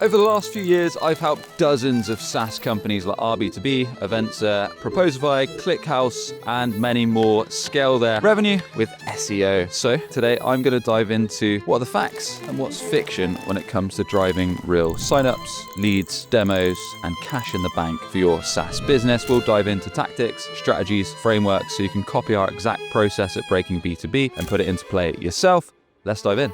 Over the last few years, I've helped dozens of SaaS companies like RB2B, Eventsa, Proposify, ClickHouse, and many more scale their revenue with SEO. So today I'm going to dive into what are the facts and what's fiction when it comes to driving real signups, leads, demos, and cash in the bank for your SaaS business. We'll dive into tactics, strategies, frameworks, so you can copy our exact process at breaking B2B and put it into play yourself. Let's dive in.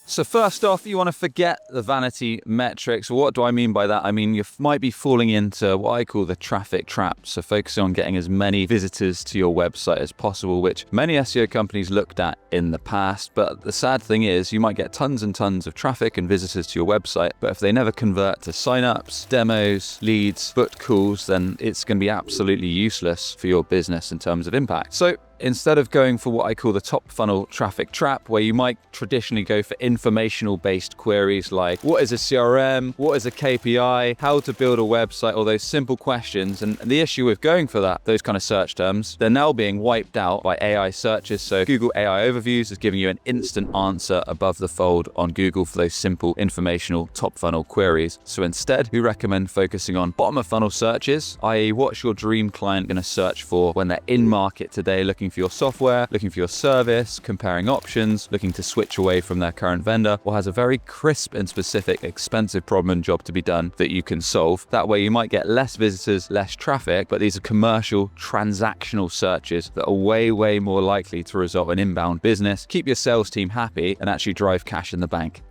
So first off, you want to forget the vanity metrics. What do I mean by that? I mean, you might be falling into what I call the traffic trap. So focusing on getting as many visitors to your website as possible, which many SEO companies looked at in the past. But the sad thing is you might get tons and tons of traffic and visitors to your website, but if they never convert to signups, demos, leads, booked calls, then it's going to be absolutely useless for your business in terms of impact. So instead of going for what I call the top funnel traffic trap, where you might traditionally go for informational based queries like what is a CRM, what is a KPI, how to build a website, all those simple questions. And the issue with going for those kind of search terms, they're now being wiped out by AI searches. So Google AI Overviews is giving you an instant answer above the fold on Google for those simple informational top funnel queries. So instead, we recommend focusing on bottom of funnel searches, i.e. what's your dream client going to search for when they're in market today, looking for your software, looking for your service, comparing options, looking to switch away from their current vendor, or has a very crisp and specific expensive problem and job to be done that you can solve. That way you might get less visitors, less traffic, but these are commercial, transactional searches that are way, way more likely to result in inbound business, keep your sales team happy, and actually drive cash in the bank.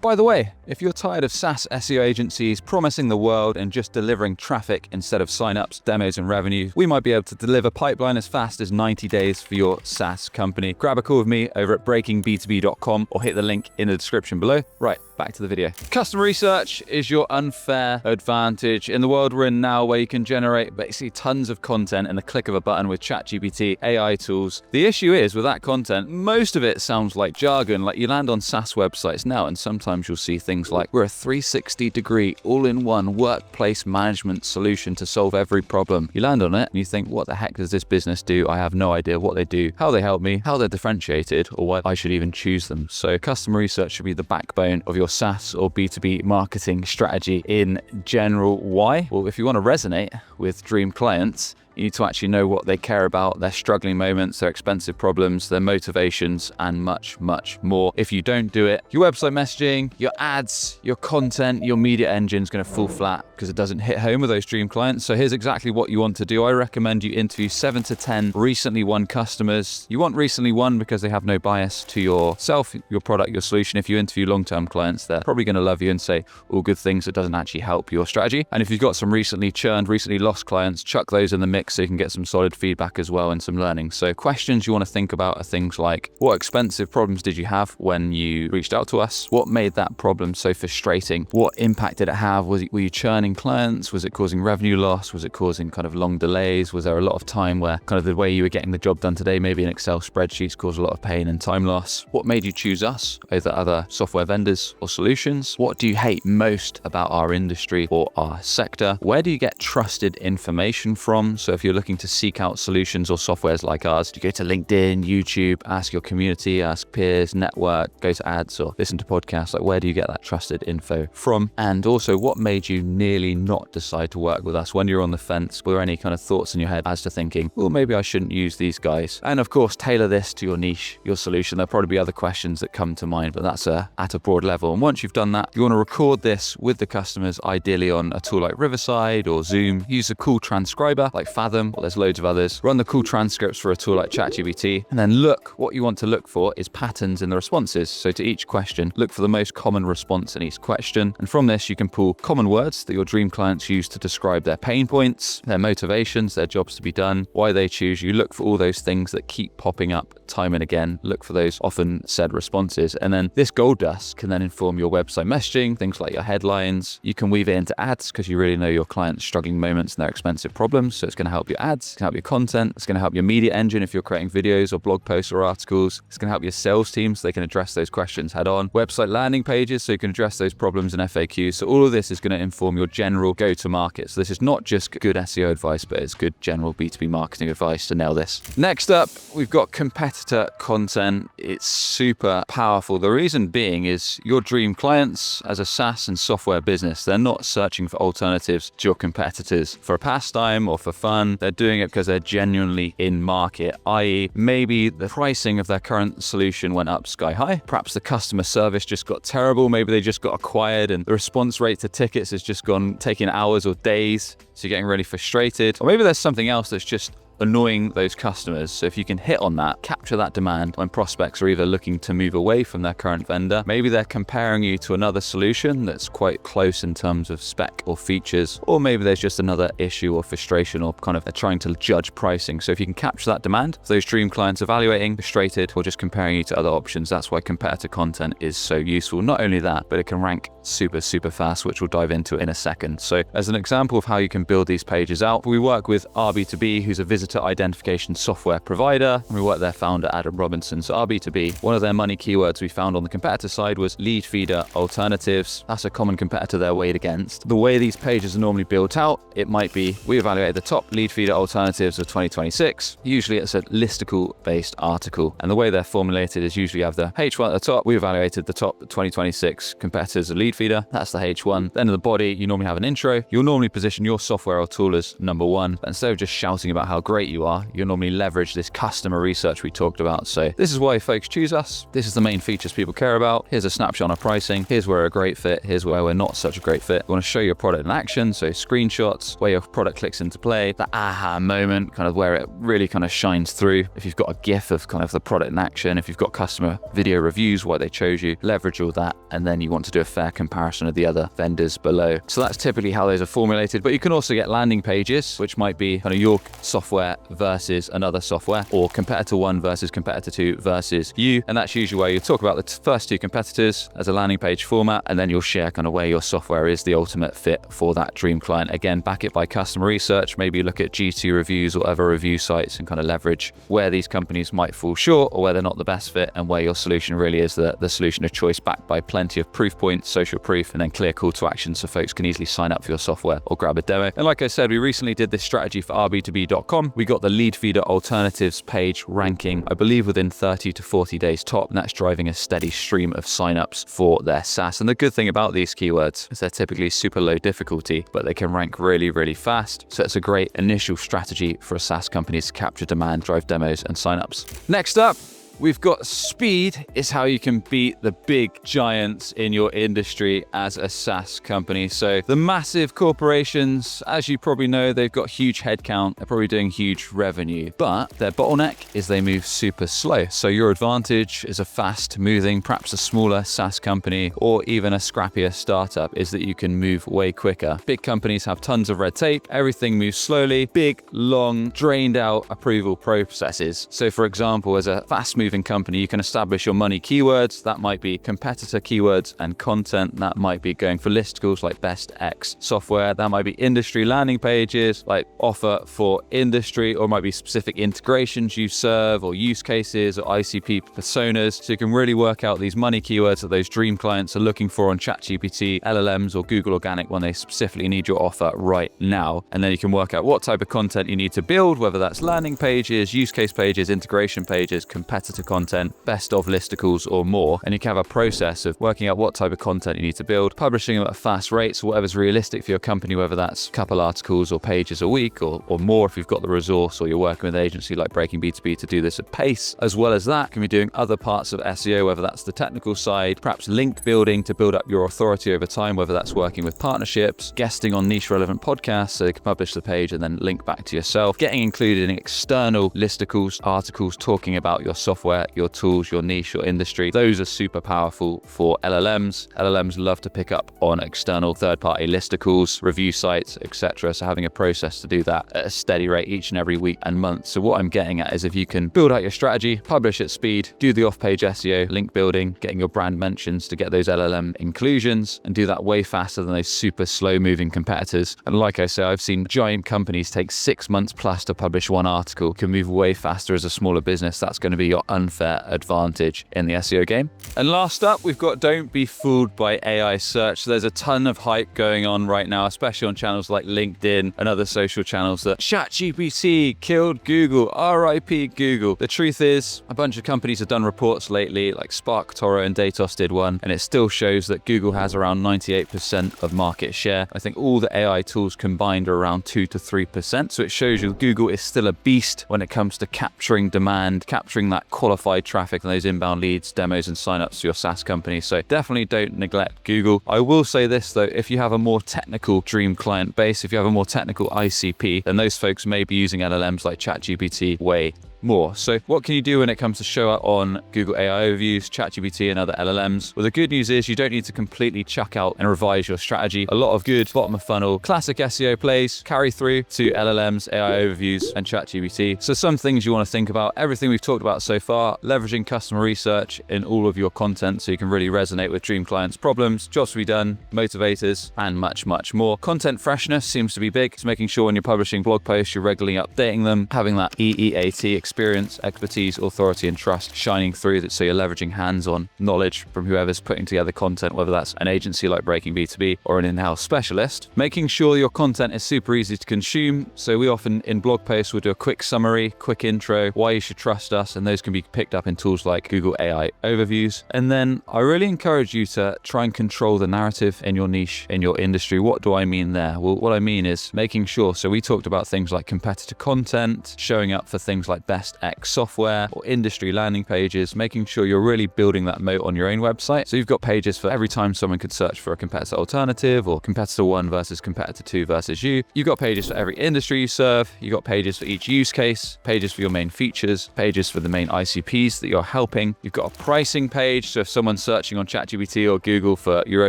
By the way, if you're tired of SaaS SEO agencies promising the world and just delivering traffic instead of signups, demos, and revenue, we might be able to deliver pipeline as fast as 90 days for your SaaS company. Grab a call with me over at breakingb2b.com or hit the link in the description below. Right, back to the video. Customer research is your unfair advantage in the world we're in now, where you can generate basically tons of content in the click of a button with ChatGPT, AI tools. The issue is with that content, most of it sounds like jargon. Like you land on SaaS websites now and sometimes you'll see things like, we're a 360-degree all-in-one workplace management solution to solve every problem. You land on it and you think, what the heck does this business do? I have no idea what they do, how they help me, how they're differentiated, or why I should even choose them. So customer research should be the backbone of your SaaS or B2B marketing strategy in general. Why? Well, if you want to resonate with dream clients, you need to actually know what they care about, their struggling moments, their expensive problems, their motivations, and much, much more. If you don't do it, your website messaging, your ads, your content, your media engine is going to fall flat because it doesn't hit home with those dream clients. So here's exactly what you want to do. I recommend you interview 7 to 10 recently won customers. You want recently won because they have no bias to yourself, your product, your solution. If you interview long-term clients, they're probably going to love you and say all good things that doesn't actually help your strategy. And if you've got some recently churned, recently lost clients, chuck those in the mix so you can get some solid feedback as well and some learning. So questions you want to think about are things like, what expensive problems did you have when you reached out to us? What made that problem so frustrating? What impact did it have? Were you churning clients? Was it causing revenue loss? Was it causing kind of long delays? Was there a lot of time where kind of the way you were getting the job done today, maybe in Excel spreadsheets, caused a lot of pain and time loss? What made you choose us over other software vendors or solutions? What do you hate most about our industry or our sector? Where do you get trusted information from? So if you're looking to seek out solutions or softwares like ours, you go to LinkedIn, YouTube, ask your community, ask peers, network, go to ads or listen to podcasts. Like, where do you get that trusted info from? And also, what made you nearly not decide to work with us when you're on the fence? Were there any kind of thoughts in your head as to thinking, well, maybe I shouldn't use these guys? And of course, tailor this to your niche, your solution. There'll probably be other questions that come to mind, but that's at a broad level. And once you've done that, you want to record this with the customers, ideally on a tool like Riverside or Zoom. Use a cool transcriber like Fathom, or there's loads of others. Run the cool transcripts for a tool like ChatGPT, and then what you want to look for is patterns in the responses. So to each question, look for the most common response in each question. And from this, you can pull common words that your dream clients use to describe their pain points, their motivations, their jobs to be done, why they choose you. Look for all those things that keep popping up time and again. Look for those often said responses. And then this gold dust can then inform your website messaging, things like your headlines. You can weave it into ads because you really know your clients' struggling moments and their expensive problems. So it's going to to help your ads, it's going to help your content, it's going to help your media engine if you're creating videos or blog posts or articles. It's going to help your sales team so they can address those questions head on. Website landing pages so you can address those problems in FAQs. So all of this is going to inform your general go-to-market. So this is not just good SEO advice, but it's good general B2B marketing advice to nail this. Next up, we've got competitor content. It's super powerful. The reason being is your dream clients as a SaaS and software business, they're not searching for alternatives to your competitors for a pastime or for fun. They're doing it because they're genuinely in market, i.e. maybe the pricing of their current solution went up sky high. Perhaps the customer service just got terrible. Maybe they just got acquired and the response rate to tickets has just gone taking hours or days. So you're getting really frustrated. Or maybe there's something else that's just annoying those customers. So if you can hit on that, capture that demand when prospects are either looking to move away from their current vendor, maybe they're comparing you to another solution that's quite close in terms of spec or features, or maybe there's just another issue or frustration or kind of they're trying to judge pricing. So if you can capture that demand, those dream clients evaluating, frustrated, or just comparing you to other options, that's why competitor content is so useful. Not only that, but it can rank super fast, which we'll dive into in a second. So as an example of how you can build these pages out, we work with RB2B, who's a visitor identification software provider, and we work with their founder Adam Robinson. So RB2B, one of their money keywords we found on the competitor side was lead feeder alternatives. That's a common competitor they're weighed against. The way these pages are normally built out, it might be we evaluate the top lead feeder alternatives of 2026. Usually it's a listicle based article, and the way they're formulated is usually you have the H1 at the top. We evaluated the top 2026 competitors of lead feeder. That's the H1. Then in the body, you normally have an intro. You'll normally position your software or tool as number one. But instead of just shouting about how great you are, you'll normally leverage this customer research we talked about. So this is why folks choose us. This is the main features people care about. Here's a snapshot of pricing. Here's where we're a great fit. Here's where we're not such a great fit. We want to show your product in action. So screenshots, where your product clicks into play, that aha moment, kind of where it really kind of shines through. If you've got a GIF of kind of the product in action, if you've got customer video reviews, why they chose you, leverage all that. And then you want to do a fair comparison of the other vendors below. So that's typically how those are formulated. But you can also get landing pages, which might be kind of your software versus another software, or competitor one versus competitor two versus you. And that's usually where you talk about the first two competitors as a landing page format, and then you'll share kind of where your software is the ultimate fit for that dream client. Again, back it by customer research. Maybe look at G2 reviews or other review sites and kind of leverage where these companies might fall short or where they're not the best fit, and where your solution really is the solution of choice, backed by plenty of proof points, social proof, and then clear call to action so folks can easily sign up for your software or grab a demo. And like I said, we recently did this strategy for rb2b.com. We got the lead feeder alternatives page ranking, I believe, within 30 to 40 days top, and that's driving a steady stream of signups for their SaaS. And the good thing about these keywords is they're typically super low difficulty, but they can rank really fast. So it's a great initial strategy for a SaaS company to capture demand, drive demos, and signups. Next up, we've got speed is how you can beat the big giants in your industry as a SaaS company. So the massive corporations, as you probably know, they've got huge headcount. They're probably doing huge revenue, but their bottleneck is they move super slow. So your advantage is a fast moving, perhaps a smaller SaaS company or even a scrappier startup, is that you can move way quicker. Big companies have tons of red tape. Everything moves slowly, big, long, drained out approval processes. So for example, as a fast moving company, you can establish your money keywords. That might be competitor keywords and content. That might be going for listicles like best X software. That might be industry landing pages like offer for industry, or might be specific integrations you serve or use cases or ICP personas. So you can really work out these money keywords that those dream clients are looking for on ChatGPT, LLMs, or Google Organic when they specifically need your offer right now. And then you can work out what type of content you need to build, whether that's landing pages, use case pages, integration pages, competitor content, best of listicles, or more. And you can have a process of working out what type of content you need to build, publishing them at a fast rate, so whatever's realistic for your company, whether that's a couple articles or pages a week or more if you've got the resource, or you're working with an agency like Breaking B2B to do this at pace. As well as that, you can be doing other parts of SEO, whether that's the technical side, perhaps link building to build up your authority over time, whether that's working with partnerships, guesting on niche relevant podcasts so they can publish the page and then link back to yourself, getting included in external listicles, articles talking about your software software, your tools, your niche, your industry. Those are super powerful for LLMs. LLMs love to pick up on external third-party listicles, review sites, etc. So having a process to do that at a steady rate each and every week and month. So what I'm getting at is if you can build out your strategy, publish at speed, do the off-page SEO, link building, getting your brand mentions to get those LLM inclusions, and do that way faster than those super slow-moving competitors. And like I say, I've seen giant companies take 6 months plus to publish one article, can move way faster as a smaller business. That's going to be your unfair advantage in the SEO game. And last up, we've got don't be fooled by AI search. So there's a ton of hype going on right now, especially on channels like LinkedIn and other social channels, that ChatGPT killed Google, RIP Google. The truth is, a bunch of companies have done reports lately, like Spark, Toro, and Datos did one, and it still shows that Google has around 98% of market share. I think all the AI tools combined are around 2 to 3%. So it shows you Google is still a beast when it comes to capturing demand, capturing that qualified traffic and those inbound leads, demos, and signups to your SaaS company. So definitely don't neglect Google. I will say this though, if you have a more technical dream client base, if you have a more technical ICP, then those folks may be using LLMs like ChatGPT way more. So what can you do when it comes to show up on Google AI Overviews, ChatGPT, and other LLMs? Well, the good news is you don't need to completely chuck out and revise your strategy. A lot of good bottom of funnel classic SEO plays carry through to LLMs, AI Overviews, and ChatGPT. So some things you want to think about, everything we've talked about so far, leveraging customer research in all of your content so you can really resonate with dream clients' problems, jobs to be done, motivators, and much, much more. Content freshness seems to be big. So making sure when you're publishing blog posts, you're regularly updating them, having that EEAT experience, expertise, authority, and trust shining through that, so you're leveraging hands-on knowledge from whoever's putting together content, whether that's an agency like Breaking B2B or an in-house specialist. Making sure your content is super easy to consume. So we often in blog posts will do a quick summary, quick intro, why you should trust us, and those can be picked up in tools like Google AI Overviews. And then I really encourage you to try and control the narrative in your niche, in your industry. What do I mean there? Well, what I mean is making sure, so we talked about things like competitor content, showing up for things like best X software or industry landing pages, making sure you're really building that moat on your own website. So you've got pages for every time someone could search for a competitor alternative, or competitor 1 versus competitor 2 versus you. You've got pages for every industry you serve. You've got pages for each use case, pages for your main features, pages for the main ICPs that you're helping. You've got a pricing page. So if someone's searching on ChatGPT or Google for your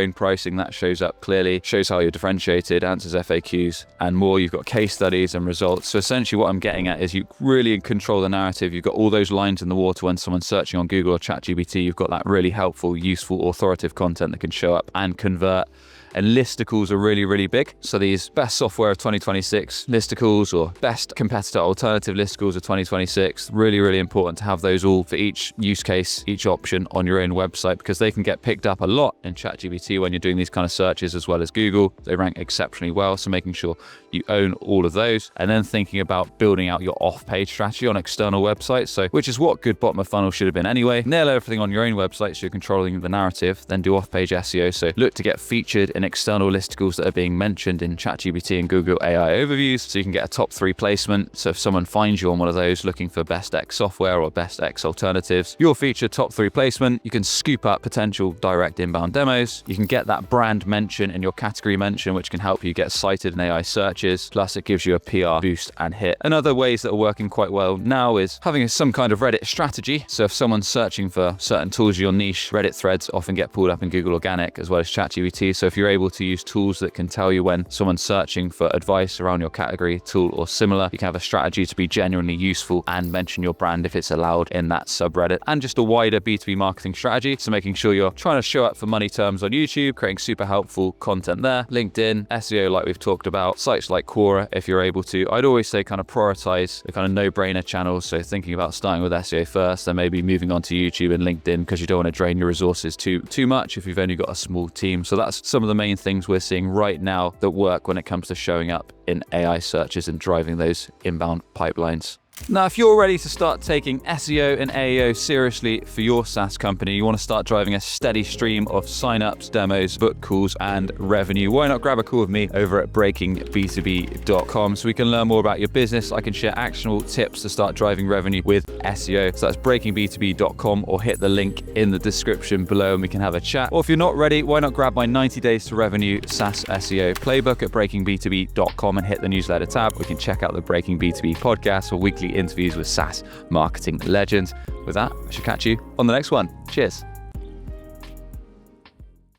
own pricing, that shows up clearly, shows how you're differentiated, answers FAQs and more. You've got case studies and results. So essentially what I'm getting at is you really control the narrative. You've got all those lines in the water when someone's searching on Google or ChatGPT. You've got that really helpful, useful, authoritative content that can show up and convert. And listicles are really, really big. So these best software of 2026 listicles or best competitor alternative listicles of 2026, really, really important to have those all for each use case, each option on your own website, because they can get picked up a lot in ChatGPT when you're doing these kind of searches, as well as Google. They rank exceptionally well. So making sure you own all of those, and then thinking about building out your off-page strategy on external websites. So which is what good bottom of funnel should have been anyway. Nail everything on your own website so you're controlling the narrative, then do off-page SEO. So look to get featured in external listicles that are being mentioned in ChatGPT and Google AI Overviews, so you can get a top 3 placement. So if someone finds you on one of those looking for best X software or best X alternatives, you'll feature top 3 placement. You can scoop up potential direct inbound demos. You can get that brand mention in your category mention, which can help you get cited in AI searches. Plus it gives you a PR boost and hit. And other ways that are working quite well now is having some kind of Reddit strategy. So if someone's searching for certain tools in your niche, Reddit threads often get pulled up in Google Organic as well as ChatGPT. So if you're able to use tools that can tell you when someone's searching for advice around your category, tool, or similar, you can have a strategy to be genuinely useful and mention your brand if it's allowed in that subreddit. And just a wider B2B marketing strategy. So making sure you're trying to show up for money terms on YouTube, creating super helpful content there. LinkedIn, SEO like we've talked about, sites like Quora if you're able to. I'd always say kind of prioritize the kind of no-brainer channels. So thinking about starting with SEO first, then maybe moving on to YouTube and LinkedIn, because you don't want to drain your resources too much if you've only got a small team. So that's some of the main things we're seeing right now that work when it comes to showing up in AI searches and driving those inbound pipelines. Now, if you're ready to start taking SEO and AEO seriously for your SaaS company, you want to start driving a steady stream of signups, demos, book calls, and revenue, why not grab a call with me over at breakingb2b.com so we can learn more about your business. I can share actionable tips to start driving revenue with SEO. So that's breakingb2b.com, or hit the link in the description below and we can have a chat. Or if you're not ready, why not grab my 90 days to revenue SaaS SEO playbook at breakingb2b.com and hit the newsletter tab. We can check out the Breaking B2B podcast or weekly weekly interviews with SaaS marketing legends. With that, I shall catch you on the next one. Cheers.